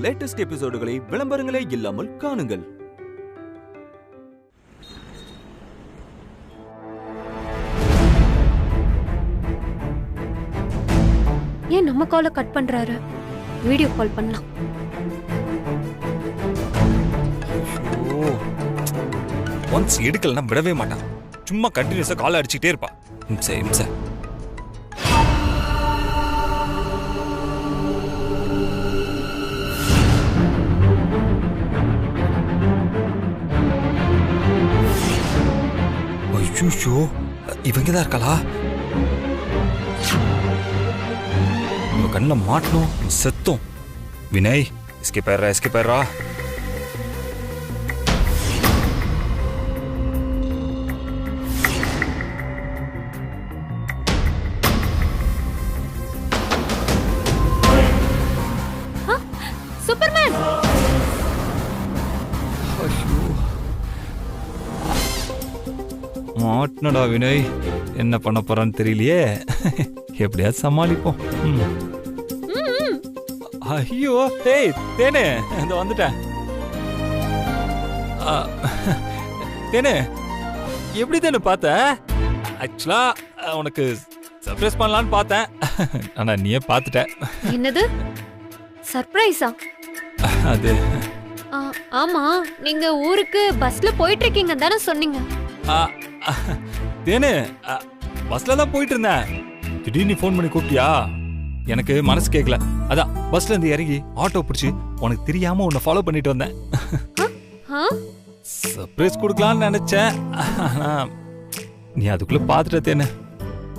Latest எபிசோடுகளை விளம்பரங்களே இல்லாமல் காணுங்கள். ஏன் நம்ம காலை கட் பண்றாரு? வீடியோ கால் பண்ணலாம். ஒன்ஸ் எடுக்கலன்னா விடவே மாட்டான். சும்மா கண்டினியூஸா கால் அடிச்சுட்டே இருப்பா. இம்சை இம்சை. ஐயோ, இவங்க தான் இருக்காளா? இவங்க கண்ணில் மாட்டணும், செத்தும். வினய், எஸ்கேப் ஆயிடுறா. சூப்பர்மேன்! மாட்டினடா வினய். என்ன பண்ண போறான்னு தெரியலையே. எப்படியாவது சமாளிப்போம். ஐயோ, ஏய் தேனே, இந்த வந்துட்டேன். தேனே, எப்படி தேனு பார்த்த? ஆக்சுவலா உனக்கு சர்ப்ரைஸ் பண்ணலான்னு பார்த்தேன். ஆனா நீயே பார்த்துட்ட. என்னது சர்ப்ரைஸா? அது ஆமா, நீங்க ஊருக்கு பஸ்ல போயிட்டு இருக்கீங்க தானே சொன்னீங்க. தேனு, பஸ்ல தான் போயிட்டு இருந்தேன். திடீர்னு ஃபோன் பண்ணி கூப்பிட்டியா? எனக்கு மனசு கேட்கல. அதான் பஸ்ல இருந்து இறங்கி ஆட்டோ பிடிச்சி உனக்கு தெரியாம உன்னை ஃபாலோ பண்ணிட்டு வந்தேன். சர்ப்ரைஸ் கொடுக்கலான்னு நினைச்சேன். நீ அதுக்குள்ள பாத்துட்ட தேனு.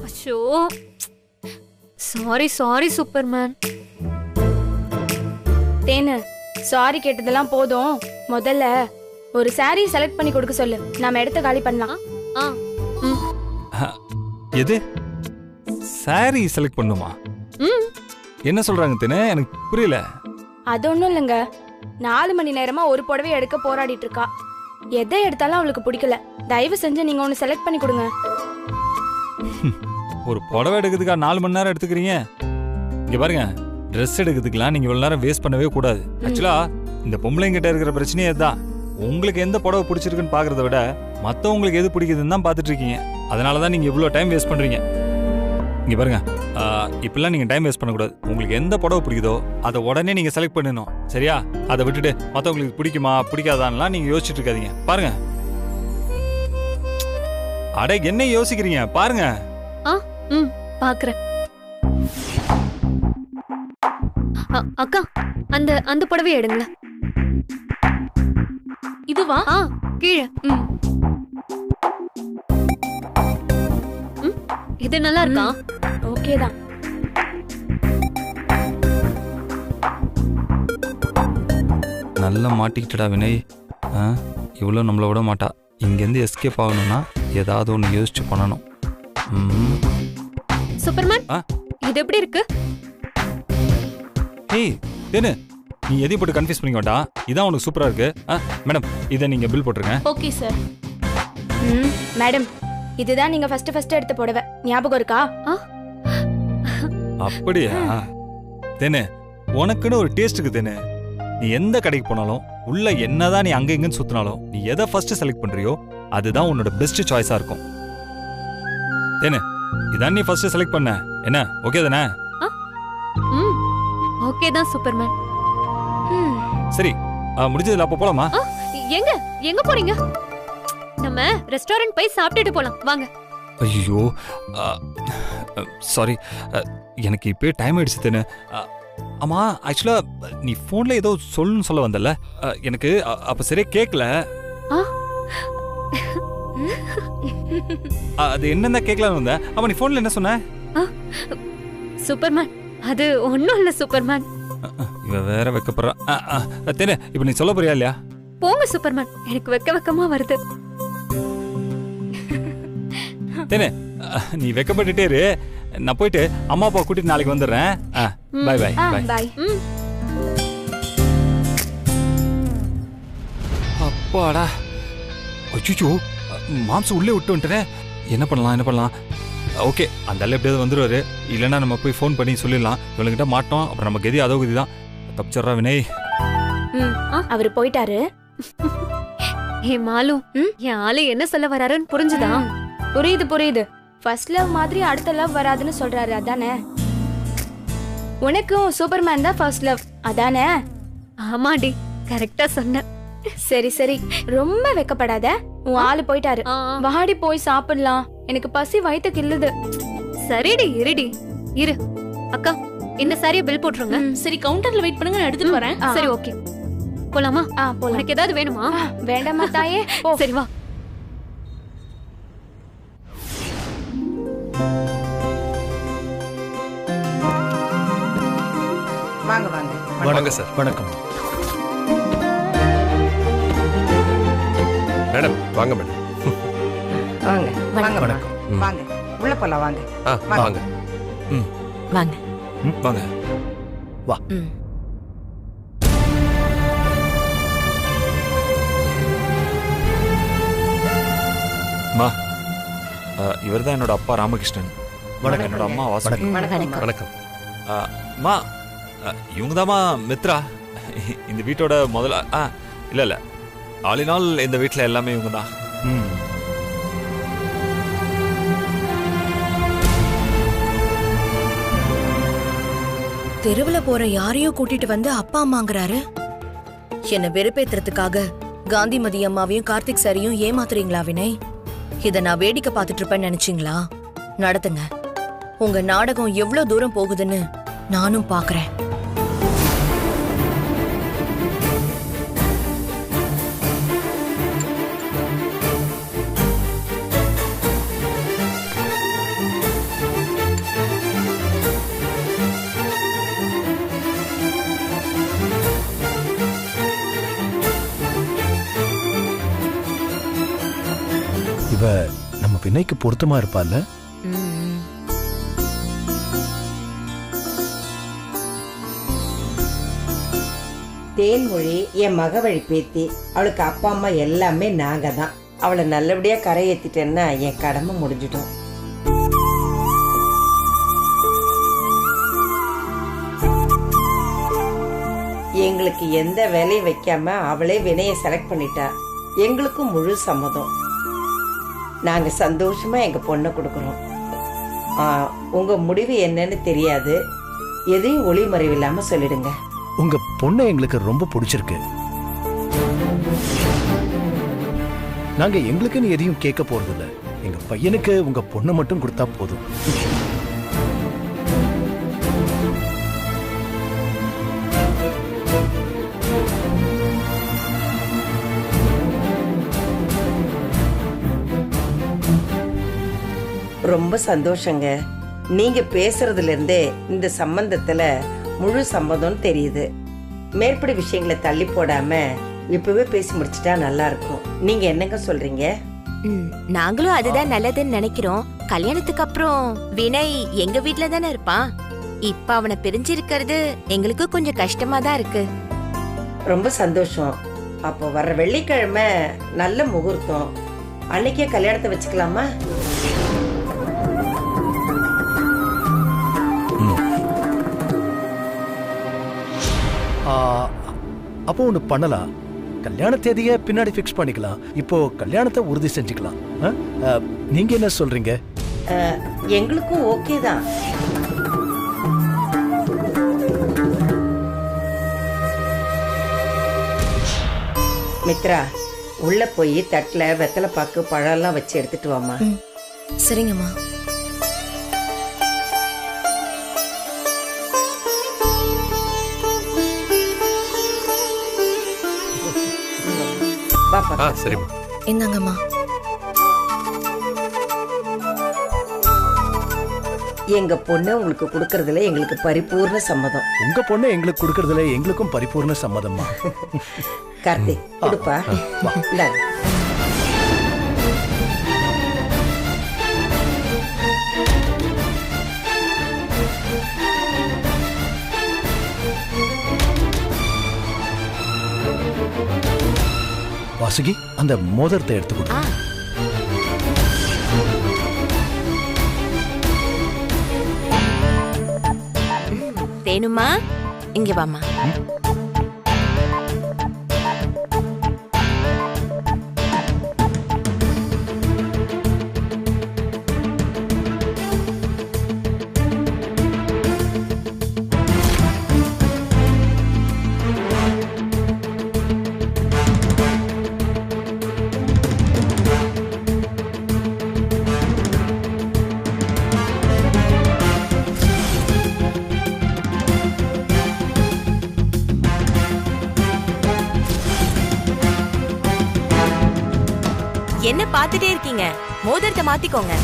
அச்சோ, சாரி சூப்பர்மேன். தேனு, சாரி கேட்டதெல்லாம் போதும். முதல்ல ஒரு சாரி செலக்ட் பண்ணி கொடுக்க சொல்லு. நாம இடத்த காலி பண்ணலாம். எது? சாரி செலக்ட் பண்ணுமா? என்ன சொல்றாங்க தேனே? எனக்கு புரியல. அது ஒண்ணும் இல்லைங்க. 4 மணி நேரமா ஒரு புடவை எடுக்க போராடிட்டு இருக்கா. எதை எடுத்தாலும் அவளுக்கு பிடிக்கல. தயவு செஞ்சு நீங்க ஒன்னு செலக்ட் பண்ணி கொடுங்க. ஒரு புடவை எடுக்கிறதுக்கா 4 மணி நேரம் எடுத்துக்கிறீங்க? இங்க பாருங்க, ட்ரெஸ் எடுக்கிறதுக்கெல்லாம் நீங்க இவ்வளவு நேரம் வேஸ்ட் பண்ணவே கூடாது. ஆக்சுவலா இந்த பொம்பளைங்கிட்ட இருக்கிற பிரச்சனையே தான். உங்களுக்கு எந்த புடவை பிடிச்சிருக்குன்னு பாக்குறத விட மத்தவங்களுக்கு எது பிடிக்குதுன்னு தான் பாத்துட்டு இருக்கீங்க. அதனாலதான் நீங்க இவ்வளவு டைம் வேஸ்ட் பண்றீங்க. இங்க பாருங்க, இப்பெல்லாம் நீங்க டைம் வேஸ்ட் பண்ணக்கூடாது. உங்களுக்கு எந்த புடவை பிடிக்குதோ அதை உடனே நீங்க செலக்ட் பண்ணணும், சரியா? அதை விட்டுட்டு மத்தவங்களுக்கு பிடிக்குமா பிடிக்காதான்லாம் நீங்க யோசிச்சுட்டு இருக்காதீங்க. பாருங்க. அட, என்ன யோசிக்கிறீங்க? பாருங்க. பாக்குறேன். அக்கா, அந்த புடவை எடுங்களா. இதுவா? கீழே. இது நல்லா இருக்கா? ஓகே தான். நல்லா மாட்டிக்கிட்டடா வினய். இவ்வளோ நம்மளை விட மாட்டா. இங்கேருந்து எஸ்கேப் ஆகணும்னா ஏதாவது ஒன்று யோசிச்சு பண்ணணும். சூப்பர்மேன், இது எப்படி இருக்கு? ஏய் தேனு, நீ எதையும் போட்டு கன்ஃபியூஸ் பண்ணிக்க வேண்டாம். இதான் உனக்கு சூப்பரா இருக்கு. மேடம், இதை நீங்க பில் போட்டுருங்க. Okay sir. மேடம், இதுதான் நீங்க ஃபர்ஸ்ட் எடுத்த புடவை. ஞாபகம் இருக்கா? அப்படியா? தேனு, உனக்குன்னு ஒரு டேஸ்ட் இருக்கு தேனு. நீ எந்த கடைக்கு போனாலும் உள்ள என்னதான் நீ அங்க இங்கன்னு சுத்தினாலும் நீ எதை ஃபர்ஸ்ட் செலக்ட் பண்றியோ அதுதான் உன்னோட பெஸ்ட் சாய்ஸா இருக்கும். தேனு, இதான் நீ ஃபர்ஸ்ட் செலக்ட் பண்ண. என்ன, ஓகே தானே? ஓகே தான் சூப்பர்மேன். சரி, முடிஞ்சதுல அப்ப போலாமா? எங்க போறீங்க? நம்ம ரெஸ்டாரண்ட் போய் சாப்பிட்டுட்டு போலாம் வாங்க. ஐயோ, சாரி, எனக்கு இப்போ டைம் ஆயிடுச்சு தேனு. ஆமா, ஆக்சுவலா நீ போன்ல ஏதோ சொல்லணும்னு சொல்ல வந்தல, எனக்கு அப்ப சரியா கேட்கல. அது என்னன்னா கேட்கலான்னு வந்த. அப்ப நீ போன்ல என்ன சொன்ன? சூப்பர்மேன், அது ஒண்ணும் இல்ல சூப்பர்மேன். இவ வேற வெக்கப்படுறா. தேனு, இப்ப நீ சொல்ல போறியா இல்லையா? போங்க சூப்பர்மேன், எனக்கு வெக்கமா வருது. தேனு, நீ வெக்கப்பட்டுட்டே இரு. நான் போயிட்டு அம்மா அப்பா கூட்டிட்டு நாளைக்கு வந்துடுறேன். Bye bye bye. அப்பாடா, அச்சோ, மாம்சம் உள்ளே விட்டு வந்துட்டேன். என்ன பண்ணலாம்? ஓகே, அந்த எப்படியாவது வந்துடுவாரு. இல்லைன்னா நம்ம போய் ஃபோன் பண்ணி சொல்லிடலாம். இவங்ககிட்ட மாட்டோம், அப்புறம் நம்ம கதி அதோ கதி தான். தப்பிச்சிட்றா வினய். அவரு போயிட்டாரு. ஏ மாலு, என் ஆளு என்ன சொல்ல வராருன்னு புரிஞ்சுதா? புரியுது. ஃபர்ஸ்ட் லவ் மாதிரி அடுத்த லவ் வராதுன்னு சொல்றாரு, அதானே? உனக்கும் சூப்பர்மேன் தான் ஃபர்ஸ்ட் லவ், அதானே? ஆமாடி, கரெக்டா சொன்ன. சரி, ரொம்ப வெக்கப்படாத. உன் ஆளு போயிட்டாரு. வாடி போய் சாப்பிடலாம், எனக்கு பசி வயித்து கில்லுது. சரிடி, இரு. அக்கா, இந்த சாரியை பில் போட்டுருங்க. சரி, கவுண்டர்ல வெயிட் பண்ணுங்க, நான் எடுத்துட்டு வரேன். சரி, ஓகே. போலாமா? போலாம். உனக்கு ஏதாவது வேணுமா? வேண்டாமா தாயே? சரி வா. வாங்க சார். வணக்கம் மேடம். வாங்க மேடம். வாங்க உள்ள போலாம். வாங்க வாங்க. வாங்க. வா. மா, இவர் தான் என்னோட அப்பா ராமகிருஷ்ணன். வணக்கம். என்னோட அம்மா வாசுகி. வணக்கம். மா, இவங்க தாம்மா மித்ரா, இந்த வீட்டோட முதல்ல. இல்ல ஆளினால் இந்த வீட்டில் எல்லாமே இவங்க தான். தெருவுல போற யாரையோ கூட்டிட்டு வந்து அப்பா அம்மாங்கிறாரு. என்ன வெறுப்பேத்துறதுக்காக காந்திமதி அம்மாவையும் கார்த்திக் சாரையும் ஏமாத்துறீங்களா வினய்? இத நான் வேடிக்கை பார்த்துட்டு இருப்பேன்னு நினைச்சீங்களா? நடத்துங்க. உங்க நாடகம் எவ்வளவு தூரம் போகுதுன்னு நானும் பாக்குறேன். இவ நம்ம வினைக்கு பொருத்தமா இருப்பால. தேன்மொழி என் மகவழி பேத்தி. அவளுக்கு அப்பா அம்மா எல்லாமே நாங்க தான். அவளை நல்லபடியா கரையேத்திட்டேன்னா என் கடமை முடிஞ்சிடும். எங்களுக்கு எந்த வேலையும் வைக்காம அவளே வினையை செலக்ட் பண்ணிட்டா. எங்களுக்கும் முழு சம்மதம். நாங்க சந்தோஷமா எங்க பொண்ணை கொடுக்குறோம். உங்க முடிவு என்னன்னு தெரியாது, எதையும் ஒளிமறைவு இல்லாம சொல்லிடுங்க. உங்க பொண்ணை எங்களுக்கு ரொம்ப பிடிச்சிருக்கு. நாங்க எங்களுக்குன்னு எதையும் கேட்க போறதில்ல. எங்க பையனுக்கு உங்க பொண்ணை மட்டும் கொடுத்தா போதும். ரொம்ப சந்தோஷங்க. நீங்க பேசுறதுல இருந்தே இந்த சம்பந்தத்துல முழு சம்மதம் தெரியுது. மேற்படி விஷயங்களை தள்ளி போடாம இப்பவே பேசி முடிச்சிட்டா நல்லா இருக்கும். நீங்க என்னங்க சொல்றீங்க? நாங்களும் அதுதான் நல்லதுன்னு நினைக்கிறோம். கல்யாணத்துக்கு அப்புறம் வினய் எங்க வீட்ல தானே இருப்பான். இப்ப அவனை பிரிஞ்சிருக்கிறது எங்களுக்கு கொஞ்சம் கஷ்டமா தான் இருக்கு. ரொம்ப சந்தோஷம். அப்போ வர்ற வெள்ளிக்கிழமை நல்ல முகூர்த்தம். அன்னைக்கே கல்யாணத்தை வச்சுக்கலாமா? அப்போ ஒண்ணு பண்ணலாம். கல்யாண தேதியை பின்னாடி ஃபிக்ஸ் பண்ணிக்கலாம். இப்போ கல்யாணத்தை உறுதி செஞ்சுக்கலாம். நீங்க என்ன சொல்றீங்க? எங்களுக்கும் ஓகே தான். மித்ரா, உள்ள போய் தட்டுல வெத்தலை பாக்கு பழம் எல்லாம் வச்சு எடுத்துட்டு வாமா. சரிங்கம்மா. சரிம்மா. இந்தாங்கம்மா. எங்க பொண்ணு உங்களுக்கு கொடுக்கறதுல எங்களுக்கு பரிபூர்ண சம்மதம். உங்க பொண்ணு எங்களுக்கு கொடுக்கறதுல எங்களுக்கும் பரிபூர்ண சம்மதம்மா. கார்த்திக் கொடுப்பா. இந்தாங்க. வாசுகி, அந்த மோதிரத்தை எடுத்து கொடு. தேனுமா, இங்க வாமா. என்ன பாத்துட்டே இருக்கீங்க? மோதிரத்தை மாத்திக்கோங்க.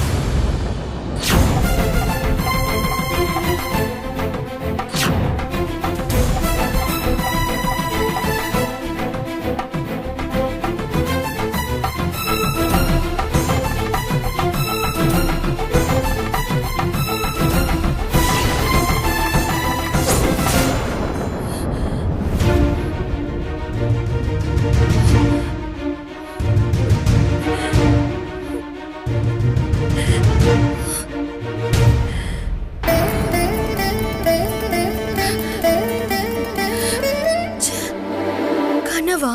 கனவா?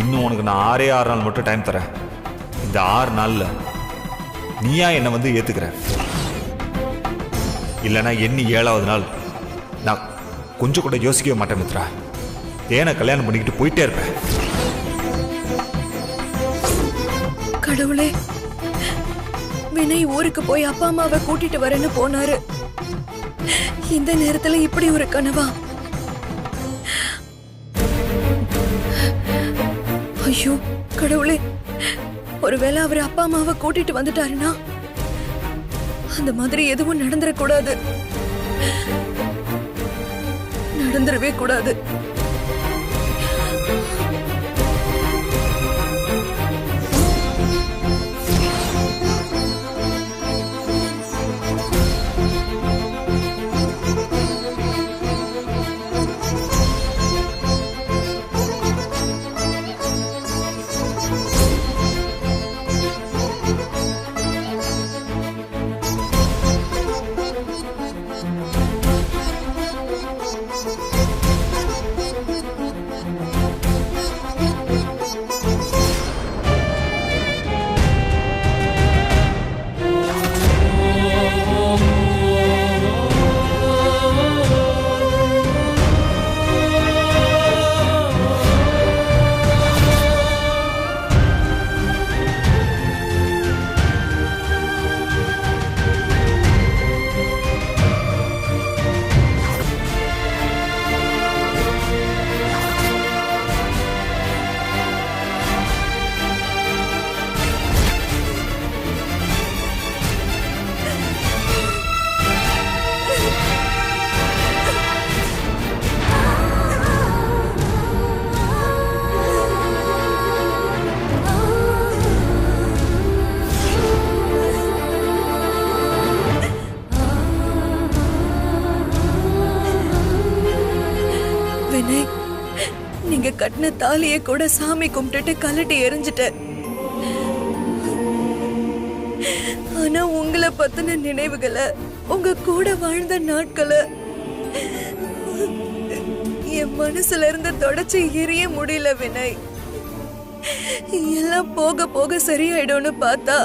இன்னும் உனக்கு நான் 6 நாள் மட்டும் டைம் தரேன். இந்த 6 நாள்ல நீயா என்னை வந்து ஏத்துக்கிற? இல்லைன்னா எண்ணி 7வது நாள் நான் கொஞ்சம் கூட யோசிக்கவே மாட்டேன் மித்ரா. தேனை கல்யாணம் பண்ணிக்கிட்டு போயிட்டே இருப்பேன். கடவுளே, வினய் ஊருக்கு போய் அப்பா அம்மாவை கூட்டிட்டு வரேன்னு போனாரு. இந்த நேரத்துல இப்படி ஒரு கனவா? ஐயோ கடவுளே, ஒருவேளை அவர் அப்பா அம்மாவை கூட்டிட்டு வந்துட்டாருன்னா அந்த மாதிரி எதுவும் நடந்துடக்கூடாது. நடந்துடவே கூடாது. நீங்க கட்டின தாலியை கூட சாமி கும்பிட்டுட்டு கலட்டி எரிஞ்சிட்ட. ஆனா உங்களை பத்தின நினைவுகளை, உங்க கூட வாழ்ந்த நாட்களை என் மனசுல இருந்து தொடச்சு எரிய முடியல வினய். எல்லாம் போக போக சரியாயிடும்னு பார்த்தா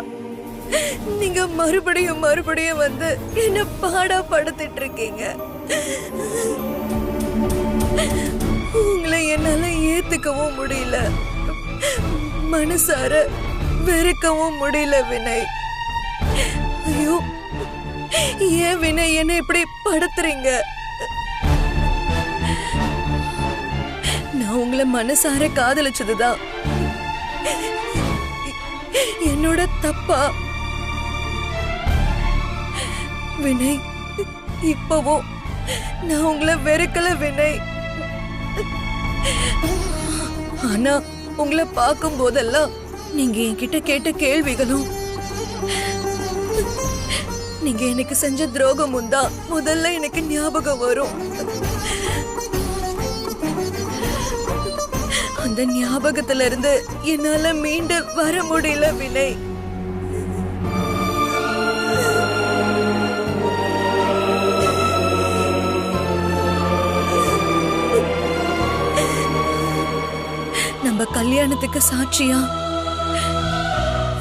நீங்க மறுபடியும் மறுபடியும் வந்து என்ன பாடா படுத்திட்டு இருக்கீங்க. உங்களை என்னால ஏத்துக்கவும் முடியல, மனசார வெறுக்கவும் முடியல வினய். ஐயோ, ஏன் வினய் என்ன இப்படி படுத்துறீங்க? நான் உங்களை மனசார காதலிச்சதுதான் என்னோட தப்பா? வினய், இப்பவும் நான் உங்களை வெறுக்கல வினய். ஆனா உங்களை பார்க்கும் போதெல்லாம் நீங்க என்கிட்ட கேட்ட கேள்விகளும், நீங்க எனக்கு செஞ்ச துரோகமும் தான் முதல்ல எனக்கு ஞாபகம் வரும். அந்த ஞாபகத்துல இருந்து என்னால மீண்டு வர முடியல வினய். நம்ம கல்யாணத்துக்கு சாட்சியா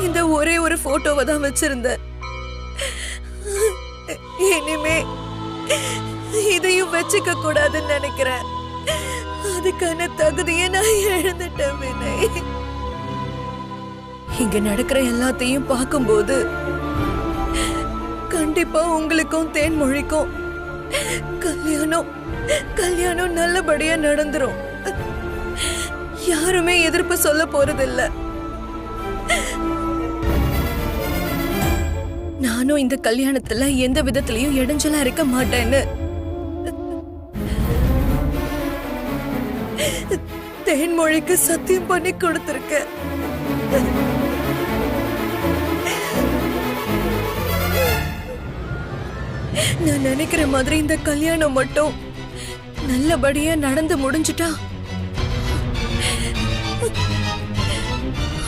இந்த ஒரே ஒரு போட்டோவை தான் வச்சிருந்தேன். இனிமே இதையும் வச்சுக்க கூடாதுன்னு நினைக்கிறேன். அதுக்கான தகுதியை நான் இழந்துட்டேன் வினய். இங்க நடக்கிற எல்லாத்தையும் பார்க்கும்போது கண்டிப்பா உங்களுக்கும் தேன்மொழிக்கும் கல்யாணம் நல்லபடியா நடந்துரும். யாருமே எதிர்ப்பு சொல்ல போறதில்ல. நானும் இந்த கல்யாணத்துல எந்த விதத்திலயும் இடைஞ்சலா இருக்க மாட்டேன்னு தேன்மொழிக்கு சத்தியம் பண்ணி கொடுத்திருக்கேன். நான் நினைக்கிற மாதிரி இந்த கல்யாணம் மட்டும் நல்லபடியா நடந்து முடிஞ்சுட்டா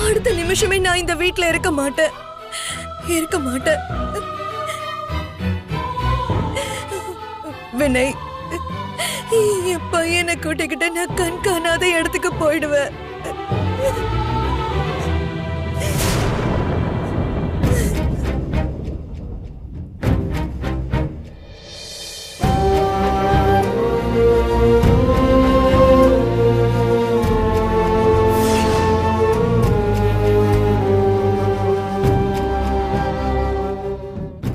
அடுத்த நிமிஷமே நான் இந்த வீட்ல இருக்க மாட்டேன். வினய், என் பையனை கூட்டிக்கிட்ட நான் கண் காணாத இடத்துக்கு போயிடுவேன்.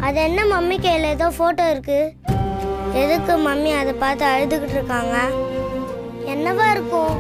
அது என்ன மம்மி கையில் ஏதோ ஃபோட்டோ இருக்கு? எதுக்கு மம்மி அதை பார்த்து அழுதுகிட்டு இருக்காங்க? என்னவா இருக்கும்?